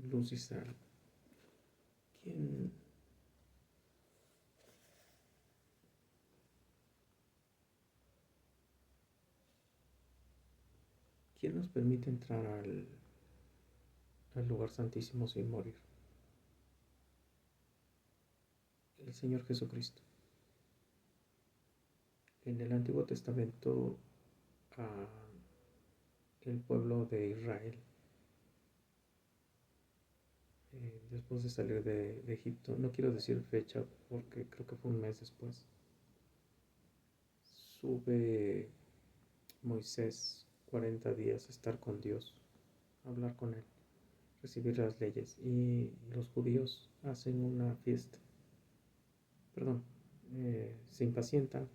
luz y sal. ¿Quién nos permite entrar al lugar santísimo sin morir? El Señor Jesucristo. En el Antiguo Testamento, el pueblo de Israel, después de salir de Egipto, no quiero decir fecha porque creo que fue un mes después, sube Moisés 40 días a estar con Dios, a hablar con Él, recibir las leyes, y los judíos hacen una fiesta, perdón, se impacientan,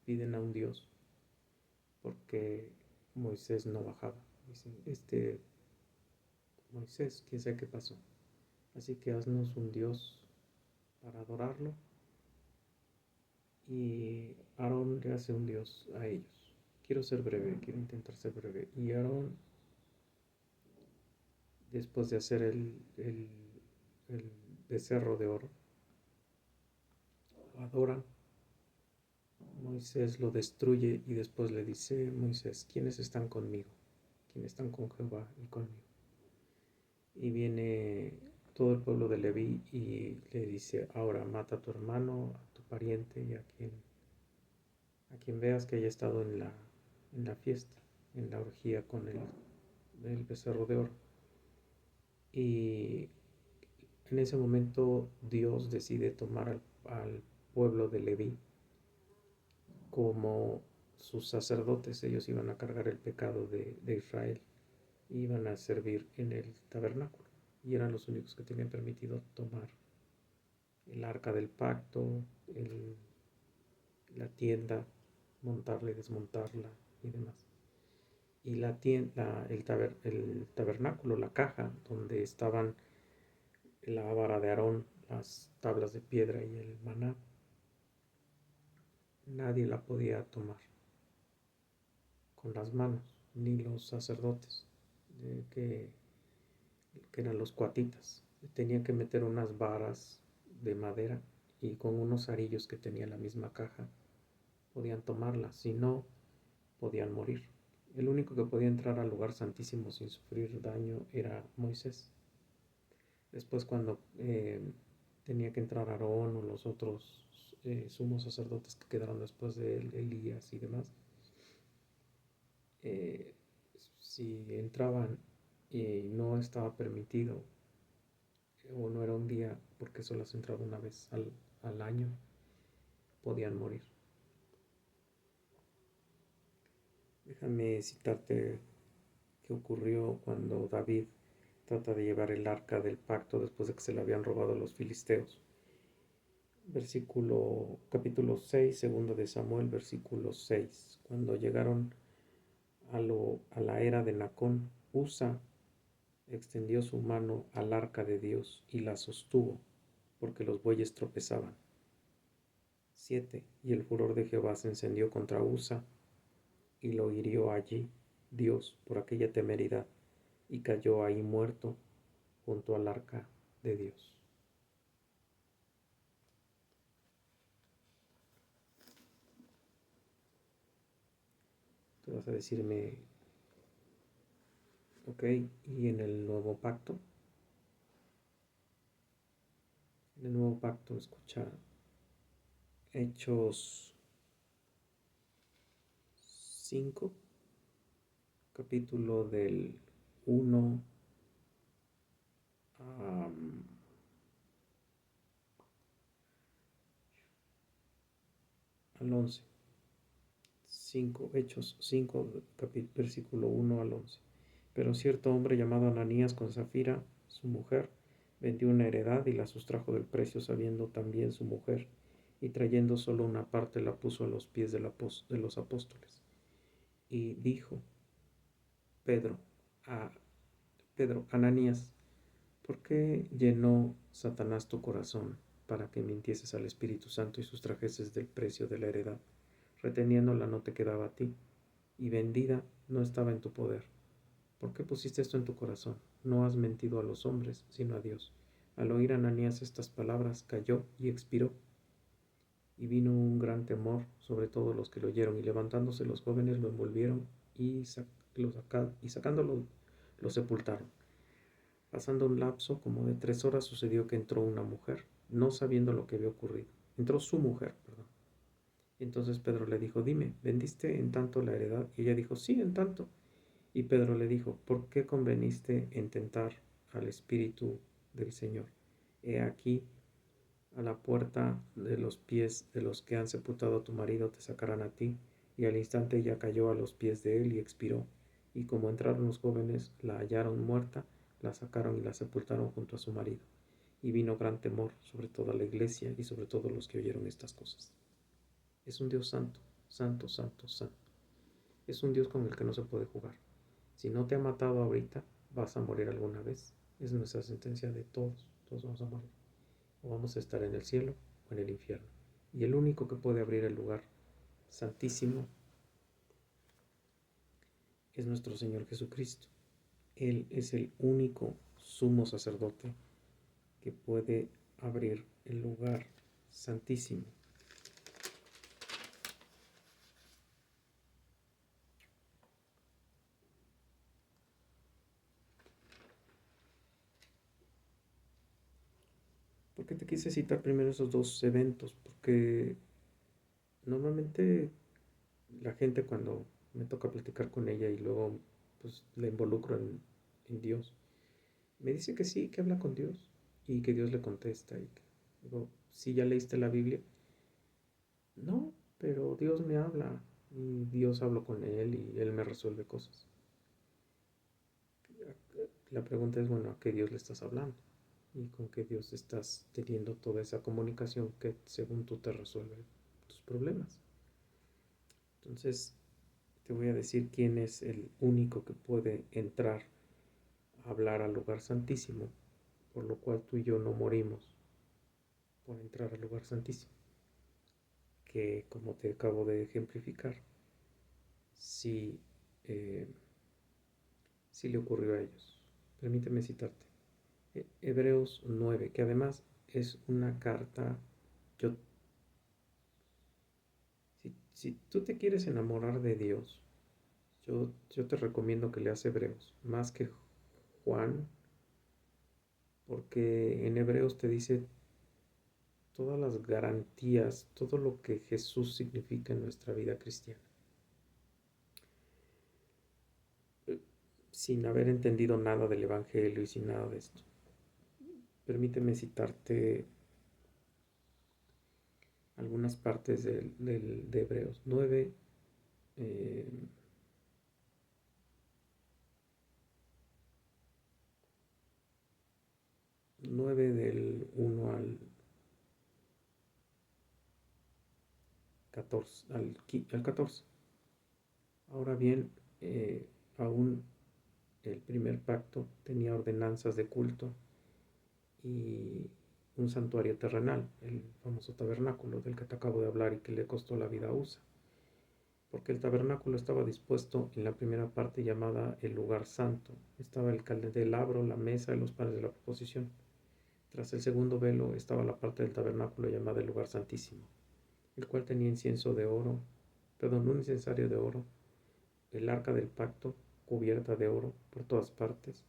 piden a un Dios porque Moisés no bajaba. Dicen, Moisés, quién sabe qué pasó, así que haznos un Dios para adorarlo. Y Aarón le hace un Dios a ellos. Quiero ser breve, quiero intentar ser breve. Y Aarón, después de hacer el becerro de oro, lo adoran. Moisés lo destruye y después le dice: Moisés, ¿quiénes están conmigo? ¿Quiénes están con Jehová y conmigo? Y viene todo el pueblo de Leví y le dice: ahora mata a tu hermano, a tu pariente y a quien veas que haya estado en la fiesta, en la orgía con el becerro de oro. Y en ese momento Dios decide tomar al pueblo de Leví como sus sacerdotes. Ellos iban a cargar el pecado de Israel, iban a servir en el tabernáculo y eran los únicos que tenían permitido tomar el arca del pacto, la tienda, montarla y desmontarla y demás. Y el tabernáculo, la caja donde estaban la vara de Aarón, las tablas de piedra y el maná, nadie la podía tomar con las manos, ni los sacerdotes, que eran los cuatitas. Tenían que meter unas varas de madera y con unos arillos que tenía la misma caja podían tomarla, si no, podían morir. El único que podía entrar al lugar santísimo sin sufrir daño era Moisés. Después, cuando tenía que entrar Aarón o los otros sumos sacerdotes que quedaron después de él, Elías y demás, si entraban y no estaba permitido o no era un día, porque solo se entraba una vez al año, podían morir. Déjame citarte qué ocurrió cuando David trata de llevar el arca del pacto después de que se la habían robado los filisteos. Capítulo 6, segundo de Samuel, versículo 6. Cuando llegaron a la era de Nacón, Usa extendió su mano al arca de Dios y la sostuvo, porque los bueyes tropezaban. 7. Y el furor de Jehová se encendió contra Usa, y lo hirió allí Dios por aquella temeridad, y cayó ahí muerto junto al arca de Dios. Tú vas a decirme, ok, ¿y en el nuevo pacto? En el nuevo pacto, escucha Hechos 5, capítulo del 1 al 11. Hechos 5, versículo 1 al 11. Pero cierto hombre llamado Ananías, con Zafira, su mujer, vendió una heredad y la sustrajo del precio, sabiendo también su mujer, y trayendo solo una parte la puso a los pies de los apóstoles. Y dijo Pedro, Ananías, ¿por qué llenó Satanás tu corazón para que mintieses al Espíritu Santo y sustrajeses del precio de la heredad? Reteniéndola no te quedaba a ti, y vendida no estaba en tu poder. ¿por qué pusiste esto en tu corazón? No has mentido a los hombres, sino a Dios. Al oír Ananías estas palabras, cayó y expiró. Y vino un gran temor sobre todos los que lo oyeron, y levantándose los jóvenes lo envolvieron y sacándolo lo sepultaron. Pasando un lapso como de 3 horas, sucedió que entró una mujer, no sabiendo lo que había ocurrido. Entró su mujer, perdón. Entonces Pedro le dijo, dime, ¿vendiste en tanto la heredad? Y ella dijo, sí, en tanto. Y Pedro le dijo, ¿por qué conveniste en tentar al Espíritu del Señor? He aquí, a la puerta de los pies de los que han sepultado a tu marido te sacarán a ti. Y al instante ella cayó a los pies de él y expiró. Y como entraron los jóvenes, la hallaron muerta, la sacaron y la sepultaron junto a su marido. Y vino gran temor sobre toda la iglesia y sobre todos los que oyeron estas cosas. Es un Dios santo, santo, santo, santo. Es un Dios con el que no se puede jugar. Si no te ha matado ahorita, vas a morir alguna vez. Es nuestra sentencia de todos. Todos vamos a morir. O vamos a estar en el cielo o en el infierno. Y el único que puede abrir el lugar santísimo es nuestro Señor Jesucristo. Él es el único sumo sacerdote que puede abrir el lugar santísimo. ¿Por qué te quise citar primero esos dos eventos? Porque normalmente la gente cuando me toca platicar con ella y luego pues la involucro en Dios, me dice que sí, que habla con Dios y que Dios le contesta. Y que, digo, ¿sí ya leíste la Biblia? No, pero Dios me habla y Dios hablo con Él y Él me resuelve cosas. La pregunta es, bueno, ¿a qué Dios le estás hablando? ¿Y con qué Dios estás teniendo toda esa comunicación que según tú te resuelve tus problemas? Entonces, te voy a decir quién es el único que puede entrar a hablar al lugar santísimo, por lo cual tú y yo no morimos por entrar al lugar santísimo, que como te acabo de ejemplificar, sí, eh, sí le ocurrió a ellos. Permíteme citarte. Hebreos 9, que además es una carta. Yo, si tú te quieres enamorar de Dios, yo te recomiendo que leas Hebreos, más que Juan, porque en Hebreos te dice todas las garantías, todo lo que Jesús significa en nuestra vida cristiana, sin haber entendido nada del Evangelio y sin nada de esto. Permíteme citarte algunas partes de Hebreos 9, 9 del 1 al 14, al 14. Ahora bien, aún el primer pacto tenía ordenanzas de culto y un santuario terrenal, el famoso tabernáculo del que te acabo de hablar y que le costó la vida a Usa. Porque el tabernáculo estaba dispuesto en la primera parte llamada el lugar santo. Estaba el candelabro, la mesa y los panes de la proposición. Tras el segundo velo estaba la parte del tabernáculo llamada el lugar santísimo, el cual tenía incienso de oro, un incensario de oro, el arca del pacto, cubierta de oro por todas partes,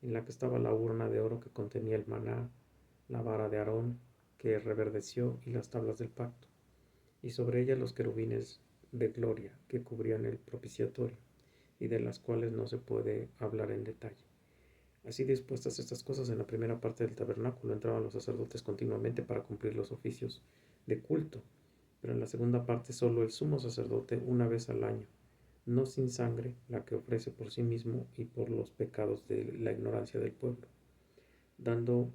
en la que estaba la urna de oro que contenía el maná, la vara de Aarón, que reverdeció, y las tablas del pacto, y sobre ella los querubines de gloria que cubrían el propiciatorio, y de las cuales no se puede hablar en detalle. Así dispuestas estas cosas en la primera parte del tabernáculo, entraban los sacerdotes continuamente para cumplir los oficios de culto, pero en la segunda parte solo el sumo sacerdote una vez al año, no sin sangre, la que ofrece por sí mismo y por los pecados de la ignorancia del pueblo, dando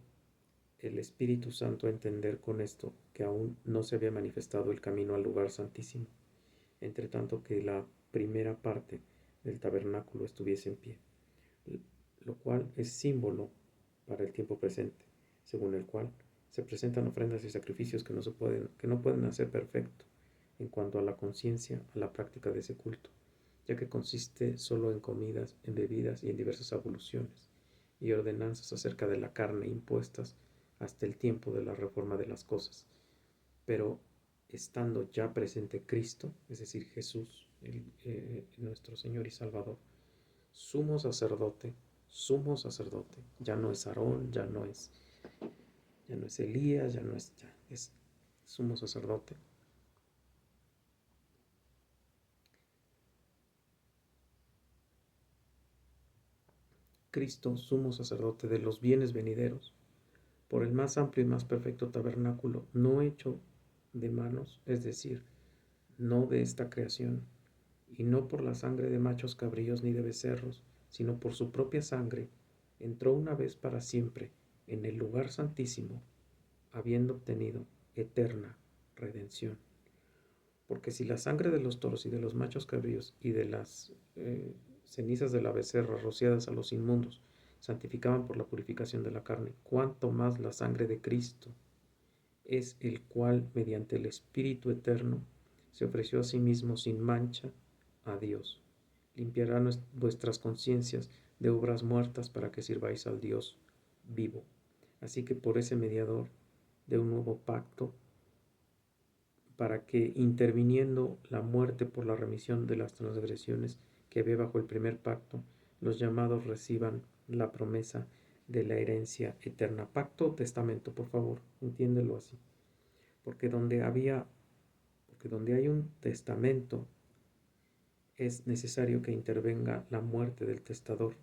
el Espíritu Santo a entender con esto que aún no se había manifestado el camino al lugar santísimo, entre tanto que la primera parte del tabernáculo estuviese en pie, lo cual es símbolo para el tiempo presente, según el cual se presentan ofrendas y sacrificios que no pueden hacer perfecto en cuanto a la conciencia, a la práctica de ese culto, ya que consiste solo en comidas, en bebidas y en diversas abluciones y ordenanzas acerca de la carne impuestas hasta el tiempo de la reforma de las cosas. Pero estando ya presente Cristo, es decir, Jesús, nuestro Señor y Salvador, sumo sacerdote, ya no es Aarón, ya no es Elías, ya es sumo sacerdote. Cristo, sumo sacerdote de los bienes venideros, por el más amplio y más perfecto tabernáculo, no hecho de manos, es decir, no de esta creación, y no por la sangre de machos cabríos ni de becerros, sino por su propia sangre, entró una vez para siempre en el lugar santísimo, habiendo obtenido eterna redención. Porque si la sangre de los toros y de los machos cabríos y de las cenizas de la becerra rociadas a los inmundos santificaban por la purificación de la carne, cuánto más la sangre de Cristo es el cual, mediante el Espíritu eterno, se ofreció a sí mismo sin mancha a Dios. Limpiará vuestras conciencias de obras muertas para que sirváis al Dios vivo. Así que por ese mediador de un nuevo pacto, para que interviniendo la muerte por la remisión de las transgresiones que había bajo el primer pacto, los llamados reciban la promesa de la herencia eterna. Pacto o testamento, por favor, entiéndelo así. Porque donde hay un testamento, es necesario que intervenga la muerte del testador,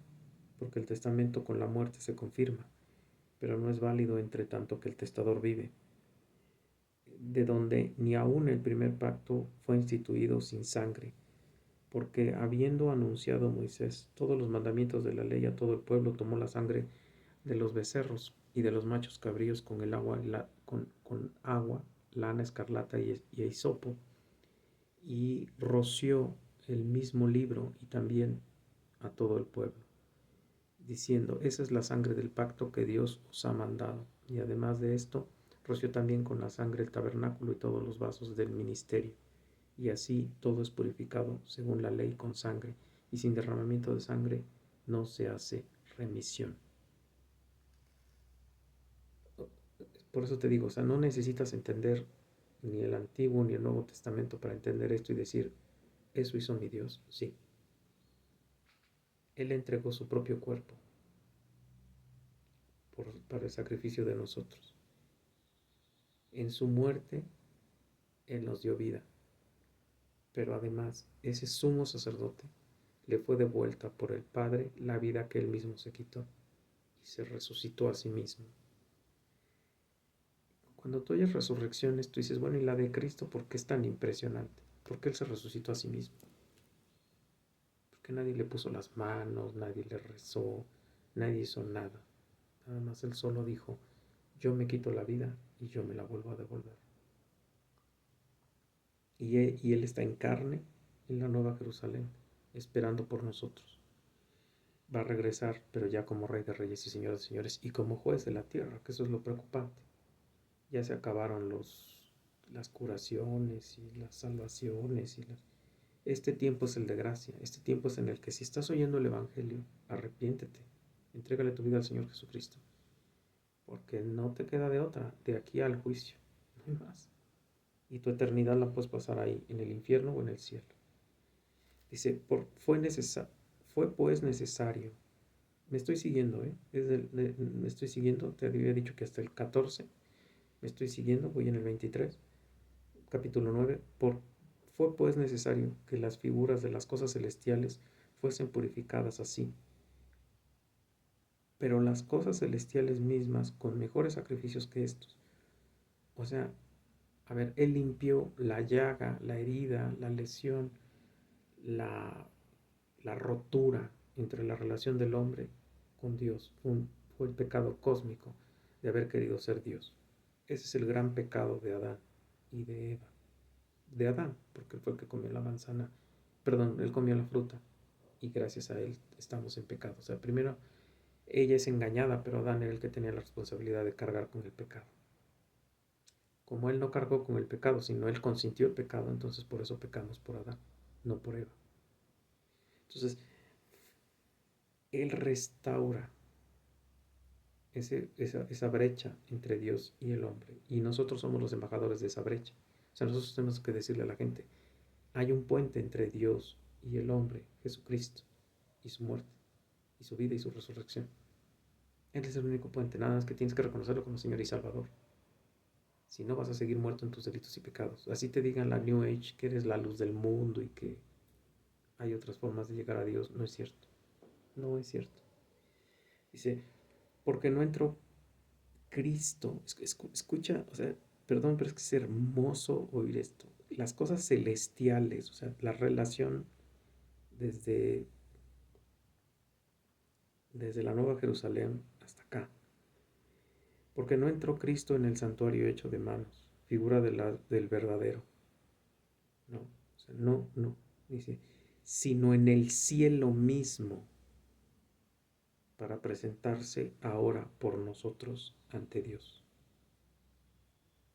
porque el testamento con la muerte se confirma, pero no es válido entre tanto que el testador vive. De donde ni aun el primer pacto fue instituido sin sangre, porque habiendo anunciado Moisés todos los mandamientos de la ley a todo el pueblo, tomó la sangre de los becerros y de los machos cabríos con el agua, con agua, lana escarlata y hisopo, y roció el mismo libro y también a todo el pueblo, diciendo: esa es la sangre del pacto que Dios os ha mandado. Y además de esto, roció también con la sangre el tabernáculo y todos los vasos del ministerio. Y así todo es purificado según la ley con sangre, y sin derramamiento de sangre no se hace remisión. Por eso te digo, o sea, no necesitas entender ni el Antiguo ni el Nuevo Testamento para entender esto y decir: ¿eso hizo mi Dios? Sí. Él entregó su propio cuerpo para el sacrificio de nosotros. En su muerte, Él nos dio vida. Pero además, ese sumo sacerdote le fue devuelta por el Padre la vida que Él mismo se quitó y se resucitó a sí mismo. Cuando tú oyes resurrecciones, tú dices: bueno, ¿y la de Cristo por qué es tan impresionante? Porque Él se resucitó a sí mismo. Porque nadie le puso las manos, nadie le rezó, nadie hizo nada. Nada más Él solo dijo: yo me quito la vida y yo me la vuelvo a devolver. Y Él está en carne en la Nueva Jerusalén, esperando por nosotros. Va a regresar, pero ya como Rey de Reyes y Señor de Señores, y como juez de la tierra, que eso es lo preocupante. Ya se acabaron las curaciones y las salvaciones. Este tiempo es el de gracia. Este tiempo es en el que, si estás oyendo el Evangelio, arrepiéntete, entrégale tu vida al Señor Jesucristo, porque no te queda de otra, de aquí al juicio, no hay más. Y tu eternidad la puedes pasar ahí, en el infierno o en el cielo. Dice: fue pues necesario. Me estoy siguiendo, me estoy siguiendo. Te había dicho que hasta el 14. Me estoy siguiendo, voy en el 23. Capítulo 9. Fue pues necesario que las figuras de las cosas celestiales fuesen purificadas así. Pero las cosas celestiales mismas con mejores sacrificios que estos. O sea, a ver, Él limpió la llaga, la herida, la lesión, la rotura entre la relación del hombre con Dios. Fue el pecado cósmico de haber querido ser Dios. Ese es el gran pecado de Adán y de Eva. De Adán, porque fue el que comió la manzana, perdón, él comió la fruta, y gracias a él estamos en pecado. O sea, primero ella es engañada, pero Adán era el que tenía la responsabilidad de cargar con el pecado. Como él no cargó con el pecado, sino él consintió el pecado, entonces por eso pecamos por Adán, no por Eva. Entonces, Él restaura esa brecha entre Dios y el hombre. Y nosotros somos los embajadores de esa brecha. O sea, nosotros tenemos que decirle a la gente, hay un puente entre Dios y el hombre, Jesucristo, y su muerte, y su vida y su resurrección. Él es el único puente, nada más que tienes que reconocerlo como Señor y Salvador. Si no, vas a seguir muerto en tus delitos y pecados. Así te digan la New Age que eres la luz del mundo y que hay otras formas de llegar a Dios. No es cierto. No es cierto. Dice, porque no entró Cristo. Escucha, o sea, perdón, pero es que es hermoso oír esto. Las cosas celestiales, o sea, la relación desde, desde la Nueva Jerusalén hasta acá. Porque no entró Cristo en el santuario hecho de manos, figura del verdadero. No, o sea, no. Dice, sino en el cielo mismo, para presentarse ahora por nosotros ante Dios.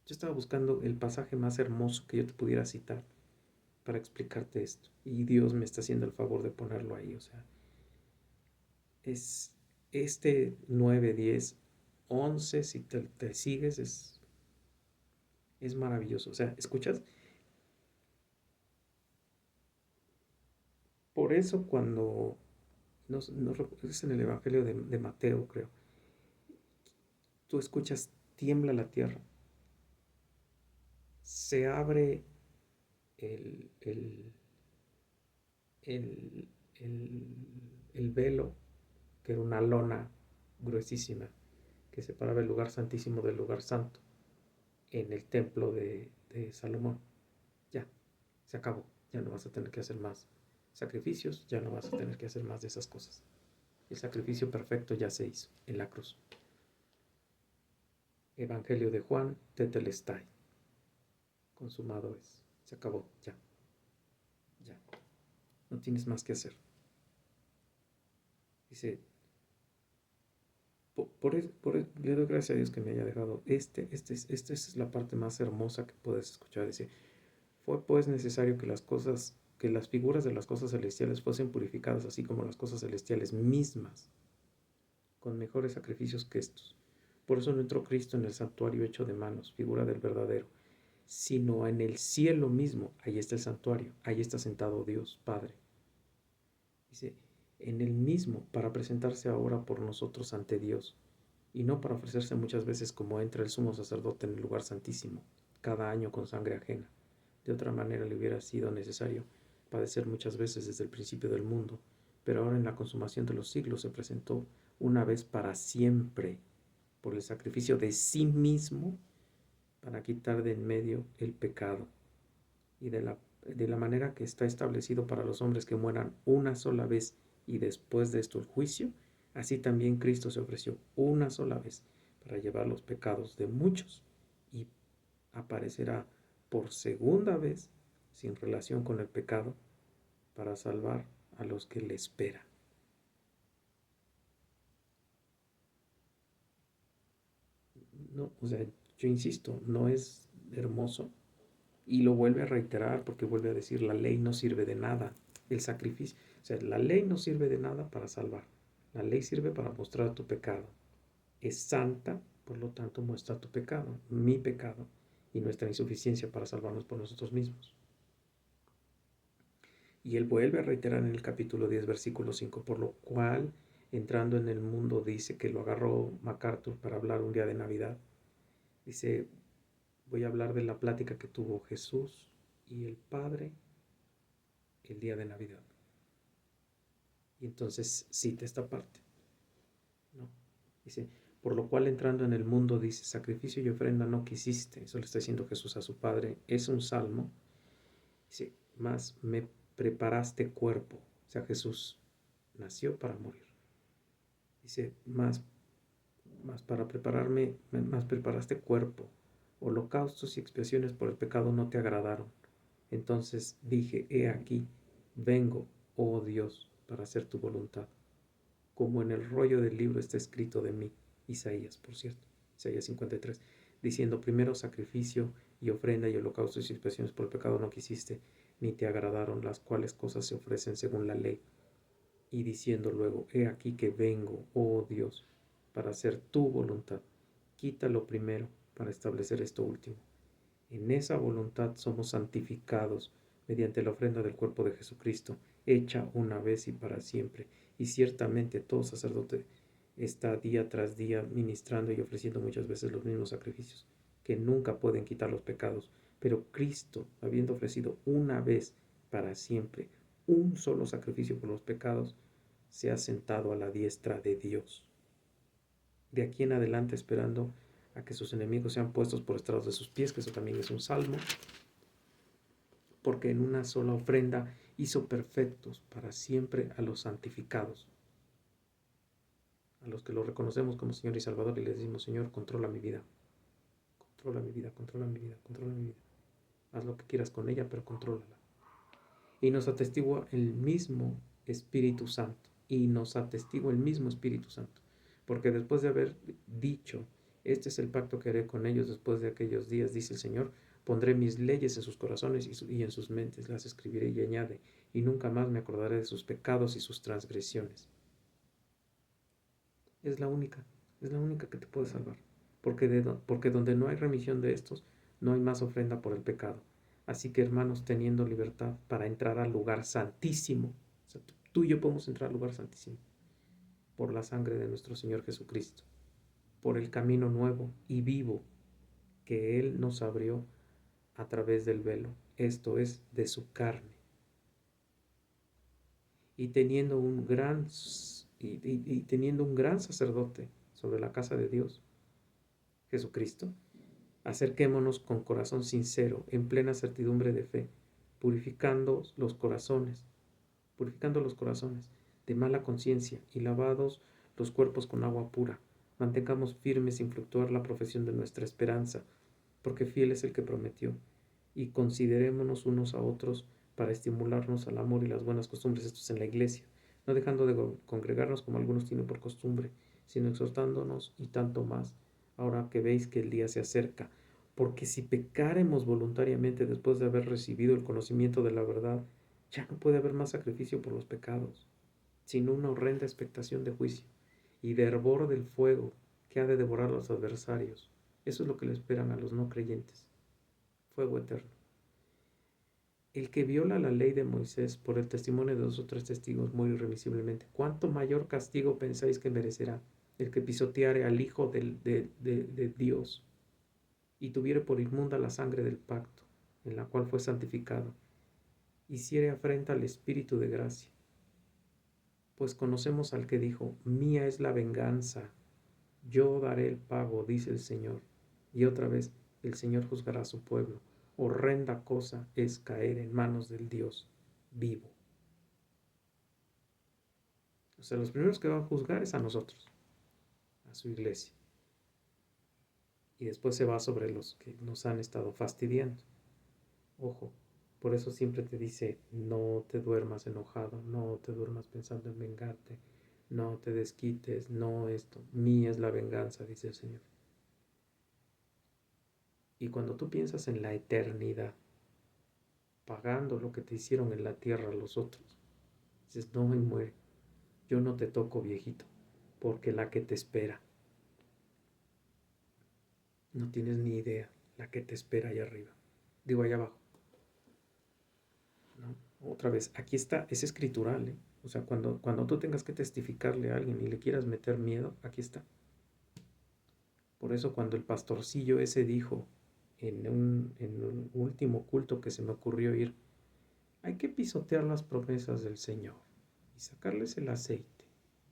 Yo estaba buscando el pasaje más hermoso que yo te pudiera citar para explicarte esto. Y Dios me está haciendo el favor de ponerlo ahí. O sea, es este 9, 10, 11, si te sigues, es maravilloso. O sea, ¿escuchas? Por eso cuando, no es en el Evangelio de Mateo, creo, tú escuchas, tiembla la tierra, se abre el, el, el, el, el velo, que era una lona gruesísima, que separaba el lugar santísimo del lugar santo en el templo de Salomón. Ya, se acabó, ya no vas a tener que hacer más sacrificios, ya no vas a tener que hacer más de esas cosas. El sacrificio perfecto ya se hizo en la cruz. Evangelio de Juan, tetelestai, consumado es, se acabó, ya, no tienes más que hacer. Dice, le doy gracias a Dios que me haya dejado. Esta es la parte más hermosa que puedes escuchar. Dice, fue pues necesario que las figuras de las cosas celestiales fuesen purificadas, así como las cosas celestiales mismas, con mejores sacrificios que estos. Por eso no entró Cristo en el santuario hecho de manos, figura del verdadero, sino en el cielo mismo. Ahí está el santuario, ahí está sentado Dios Padre. Dice, en el mismo, para presentarse ahora por nosotros ante Dios, y no para ofrecerse muchas veces como entra el sumo sacerdote en el lugar santísimo, cada año con sangre ajena. De otra manera le hubiera sido necesario padecer muchas veces desde el principio del mundo, pero ahora en la consumación de los siglos se presentó una vez para siempre por el sacrificio de sí mismo para quitar de en medio el pecado, y de la manera que está establecido para los hombres que mueran una sola vez y después de esto el juicio, así también Cristo se ofreció una sola vez para llevar los pecados de muchos y aparecerá por segunda vez sin relación con el pecado para salvar a los que le esperan. No, o sea, yo insisto, no es hermoso. Y lo vuelve a reiterar porque vuelve a decir, la ley no sirve de nada. El sacrificio, o sea, la ley no sirve de nada para salvar. La ley sirve para mostrar tu pecado. Es santa, por lo tanto muestra tu pecado, mi pecado y nuestra insuficiencia para salvarnos por nosotros mismos. Y él vuelve a reiterar en el capítulo 10, versículo 5, por lo cual, entrando en el mundo, dice que lo agarró MacArthur para hablar un día de Navidad. Dice, voy a hablar de la plática que tuvo Jesús y el Padre el día de Navidad. Y entonces cita esta parte, ¿no? Dice, por lo cual entrando en el mundo, dice, sacrificio y ofrenda no quisiste. Eso le está diciendo Jesús a su Padre. Es un salmo. Dice, más me preparaste cuerpo. O sea, Jesús nació para morir. Dice, más para prepararme, más preparaste cuerpo. Holocaustos y expiaciones por el pecado no te agradaron. Entonces dije, he aquí, vengo, oh Dios, para hacer tu voluntad. Como en el rollo del libro está escrito de mí, Isaías, por cierto, Isaías 53, diciendo, primero sacrificio y ofrenda y holocaustos y expiaciones por el pecado no quisiste, ni te agradaron, las cuales cosas se ofrecen según la ley, y diciendo luego, he aquí que vengo, oh Dios, para hacer tu voluntad. Quita lo primero para establecer esto último. En esa voluntad somos santificados mediante la ofrenda del cuerpo de Jesucristo, hecha una vez y para siempre. Y ciertamente todo sacerdote está día tras día ministrando y ofreciendo muchas veces los mismos sacrificios, que nunca pueden quitar los pecados. Pero Cristo, habiendo ofrecido una vez para siempre un solo sacrificio por los pecados, se ha sentado a la diestra de Dios. De aquí en adelante esperando a que sus enemigos sean puestos por estrados de sus pies, que eso también es un salmo, porque en una sola ofrenda hizo perfectos para siempre a los santificados, a los que lo reconocemos como Señor y Salvador y le decimos, Señor, controla mi vida, controla mi vida, controla mi vida, controla mi vida. Haz lo que quieras con ella, pero contrólala. Y nos atestigua el mismo Espíritu Santo, y nos atestigua el mismo Espíritu Santo, porque después de haber dicho, este es el pacto que haré con ellos después de aquellos días, dice el Señor, pondré mis leyes en sus corazones y en sus mentes las escribiré, y añade, y nunca más me acordaré de sus pecados y sus transgresiones. Es la única que te puede salvar, porque donde no hay remisión de estos, no hay más ofrenda por el pecado. Así que, hermanos, teniendo libertad para entrar al lugar santísimo, o sea, tú y yo podemos entrar al lugar santísimo por la sangre de nuestro Señor Jesucristo, por el camino nuevo y vivo que Él nos abrió a través del velo, esto es, de su carne. Y teniendo un gran, teniendo un gran sacerdote sobre la casa de Dios, Jesucristo, acerquémonos con corazón sincero, en plena certidumbre de fe, purificando los corazones de mala conciencia y lavados los cuerpos con agua pura. Mantengamos firme sin fluctuar la profesión de nuestra esperanza, porque fiel es el que prometió. Y considerémonos unos a otros para estimularnos al amor y las buenas costumbres, esto es en la iglesia, no dejando de congregarnos como algunos tienen por costumbre, sino exhortándonos, y tanto más, ahora que veis que el día se acerca. Porque si pecáremos voluntariamente después de haber recibido el conocimiento de la verdad, ya no puede haber más sacrificio por los pecados, sino una horrenda expectación de juicio y de hervor del fuego que ha de devorar a los adversarios. Eso es lo que le esperan a los no creyentes, fuego eterno. El que viola la ley de Moisés por el testimonio de 2 o 3 testigos muere irremisiblemente. ¿Cuánto mayor castigo pensáis que merecerá el que pisoteare al Hijo de Dios y tuviere por inmunda la sangre del pacto, en la cual fue santificado, hiciere afrenta al Espíritu de gracia? Pues conocemos al que dijo, mía es la venganza, yo daré el pago, dice el Señor. Y otra vez, el Señor juzgará a su pueblo. Horrenda cosa es caer en manos del Dios vivo. O sea, los primeros que va a juzgar es a nosotros, a su iglesia. Y después se va sobre los que nos han estado fastidiando. Ojo, por eso siempre te dice, no te duermas enojado, no te duermas pensando en vengarte, no te desquites, no esto. Mía es la venganza, dice el Señor. Y cuando tú piensas en la eternidad, pagando lo que te hicieron en la tierra a los otros, dices, no me muere, yo no te toco, viejito, porque la que te espera, no tienes ni idea, la que te espera allá arriba, digo allá abajo, ¿no? Otra vez, aquí está, es escritural, ¿eh? O sea, cuando tú tengas que testificarle a alguien y le quieras meter miedo, aquí está. Por eso cuando el pastorcillo ese dijo en un último culto que se me ocurrió ir, hay que pisotear las promesas del Señor y sacarles el aceite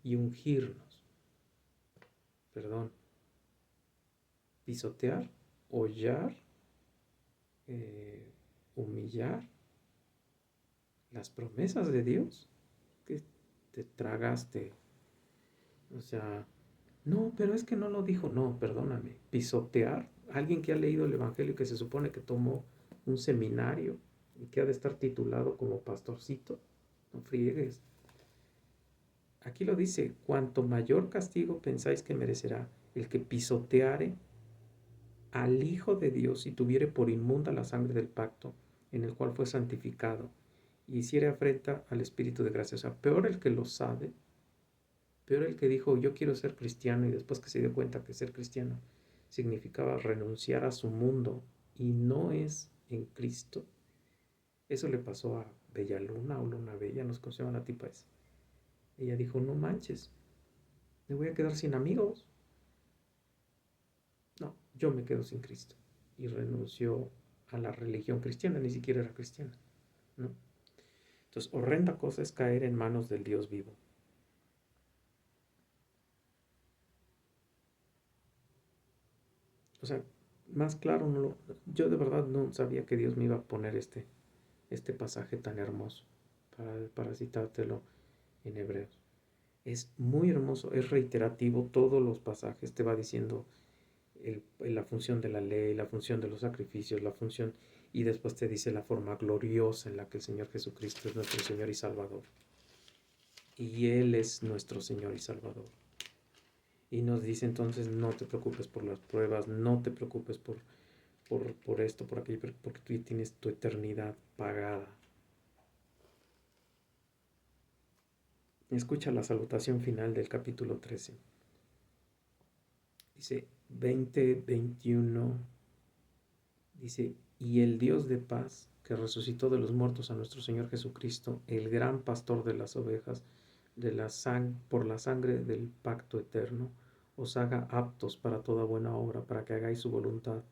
y ungirnos. Perdón, pisotear, hollar, humillar las promesas de Dios que te tragaste. O sea, no, pero es que no lo dijo. No, perdóname. Pisotear, alguien que ha leído el Evangelio, que se supone que tomó un seminario y que ha de estar titulado como pastorcito, no friegues. Aquí lo dice, cuanto mayor castigo pensáis que merecerá el que pisoteare al Hijo de Dios y tuviere por inmunda la sangre del pacto en el cual fue santificado, y hiciere afrenta al Espíritu de gracia. O sea, peor el que lo sabe, peor el que dijo yo quiero ser cristiano y después que se dio cuenta que ser cristiano significaba renunciar a su mundo y no es en Cristo. Eso le pasó a Bella Luna o Luna Bella, nos conocemos la tipa esa. Ella dijo, no manches, me voy a quedar sin amigos. No, yo me quedo sin Cristo. Y renunció a la religión cristiana, ni siquiera era cristiana, ¿no? Entonces, horrenda cosa es caer en manos del Dios vivo. O sea, más claro no lo... Yo de verdad no sabía que Dios me iba a poner este pasaje tan hermoso para citártelo en Hebreos. Es muy hermoso, es reiterativo, todos los pasajes te va diciendo la función de la ley, la función de los sacrificios, la función, y después te dice la forma gloriosa en la que el Señor Jesucristo es nuestro Señor y Salvador. Y Él es nuestro Señor y Salvador. Y nos dice entonces, no te preocupes por las pruebas, no te preocupes por esto, por aquello, porque tú tienes tu eternidad pagada. Escucha la salutación final del capítulo 13. Dice 20:21. Dice, y el Dios de paz, que resucitó de los muertos a nuestro Señor Jesucristo, el gran pastor de las ovejas, por la sangre del pacto eterno, os haga aptos para toda buena obra, para que hagáis su voluntad,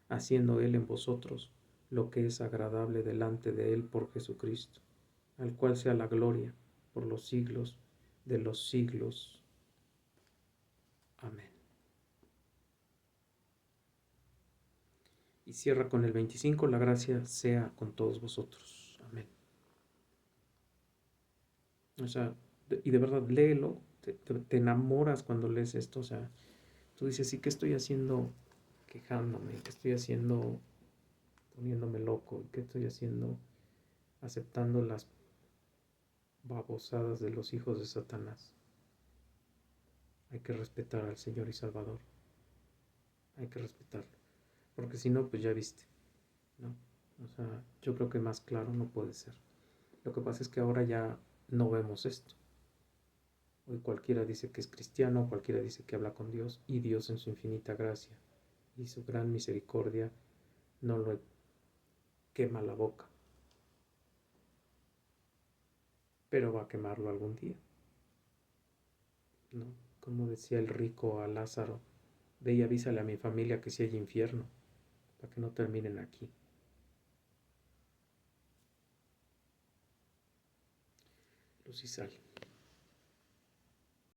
haciendo Él en vosotros lo que es agradable delante de Él por Jesucristo, al cual sea la gloria por los siglos de los siglos. Amén. Y cierra con el 25, la gracia sea con todos vosotros. Amén. O sea, y de verdad, léelo, te enamoras cuando lees esto. O sea, tú dices, sí, ¿qué estoy haciendo quejándome? ¿Qué estoy haciendo poniéndome loco? ¿Qué estoy haciendo aceptando las babosadas de los hijos de Satanás? Hay que respetar al Señor y Salvador. Hay que respetarlo. Porque si no, pues ya viste, ¿no? O sea, yo creo que más claro no puede ser. Lo que pasa es que ahora ya no vemos esto. Hoy cualquiera dice que es cristiano, cualquiera dice que habla con Dios, y Dios en su infinita gracia y su gran misericordia no lo quema la boca, pero va a quemarlo algún día, ¿no? Como decía el rico a Lázaro, ve y avísale a mi familia que si hay infierno, para que no terminen aquí. Luz y sal.